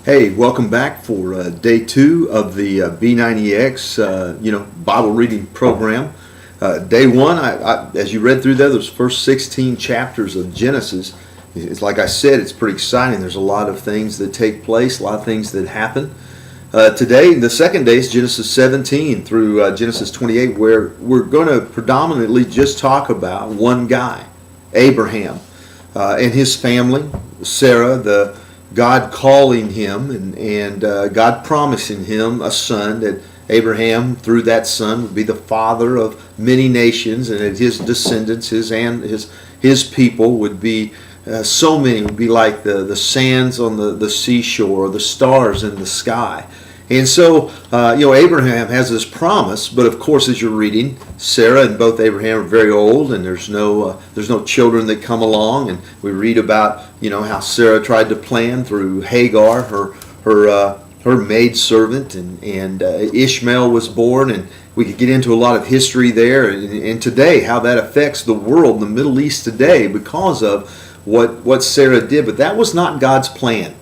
Hey, welcome back for day 2 of the B90X Bible reading program. Day 1, as you read through there, those first 16 chapters of Genesis, it's like I said, it's pretty exciting. There's a lot of things that take place, a lot of things that happen. Today, the second day is Genesis 17 through Genesis 28, where we're going to predominantly just talk about one guy, Abraham, and his family, Sarah, God calling him and God promising him a son, that Abraham, through that son, would be the father of many nations, and that his descendants, his people would be so many, would be like the sands on the seashore, the stars in the sky. And so, Abraham has this promise, but of course, as you're reading, Sarah and both Abraham are very old, and there's no children that come along. And we read about how Sarah tried to plan through Hagar, her maidservant, and Ishmael was born, and we could get into a lot of history there, and today how that affects the world, the Middle East today, because of what Sarah did. But that was not God's plan.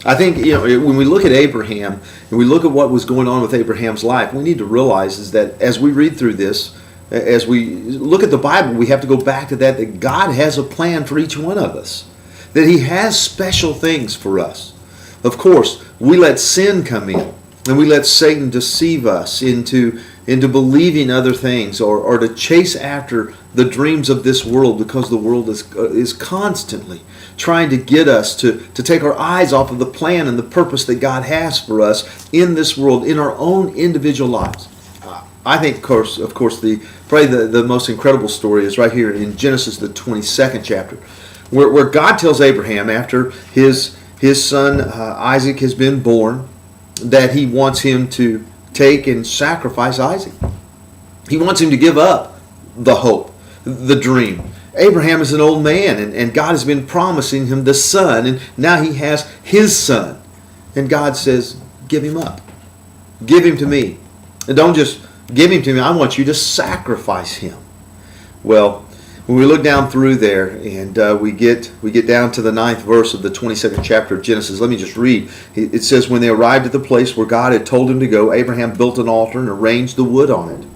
I think when we look at Abraham and we look at what was going on with Abraham's life, we need to realize is that as we read through this, as we look at the Bible, we have to go back to that God has a plan for each one of us, that He has special things for us. Of course, we let sin come in, and we let Satan deceive us into believing other things, or to chase after the dreams of this world, because the world is constantly trying to get us to take our eyes off of the plan and the purpose that God has for us in this world, in our own individual lives. I think, of course, probably the most incredible story is right here in Genesis, the 22nd chapter, where God tells Abraham, after his son Isaac has been born, that He wants him to take and sacrifice Isaac. He wants him to give up the hope, the dream. Abraham is an old man, and God has been promising him the son, and now he has his son. And God says, give him up. Give him to me. And don't just give him to me, I want you to sacrifice him. Well, when we look down through there, and we get down to the 9th verse of the 22nd chapter of Genesis, let me just read. It says, when they arrived at the place where God had told him to go, Abraham built an altar and arranged the wood on it.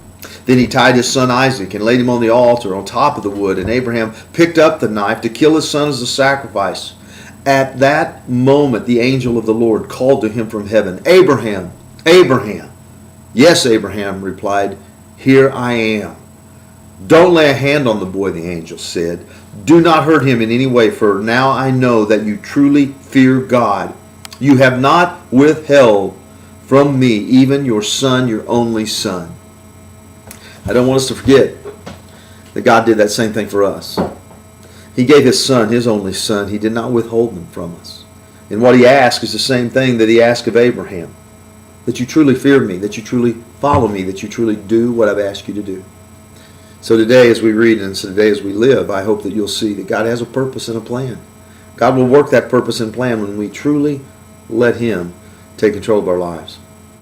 Then he tied his son Isaac and laid him on the altar on top of the wood, and Abraham picked up the knife to kill his son as a sacrifice. At that moment, the angel of the Lord called to him from heaven, Abraham, Abraham. Yes, Abraham replied, here I am. Don't lay a hand on the boy, the angel said. Do not hurt him in any way, for now I know that you truly fear God. You have not withheld from me even your son, your only son. I don't want us to forget that God did that same thing for us. He gave His son, His only son. He did not withhold them from us. And what He asked is the same thing that He asked of Abraham. That you truly fear me, that you truly follow me, that you truly do what I've asked you to do. So today as we read and today as we live, I hope that you'll see that God has a purpose and a plan. God will work that purpose and plan when we truly let Him take control of our lives.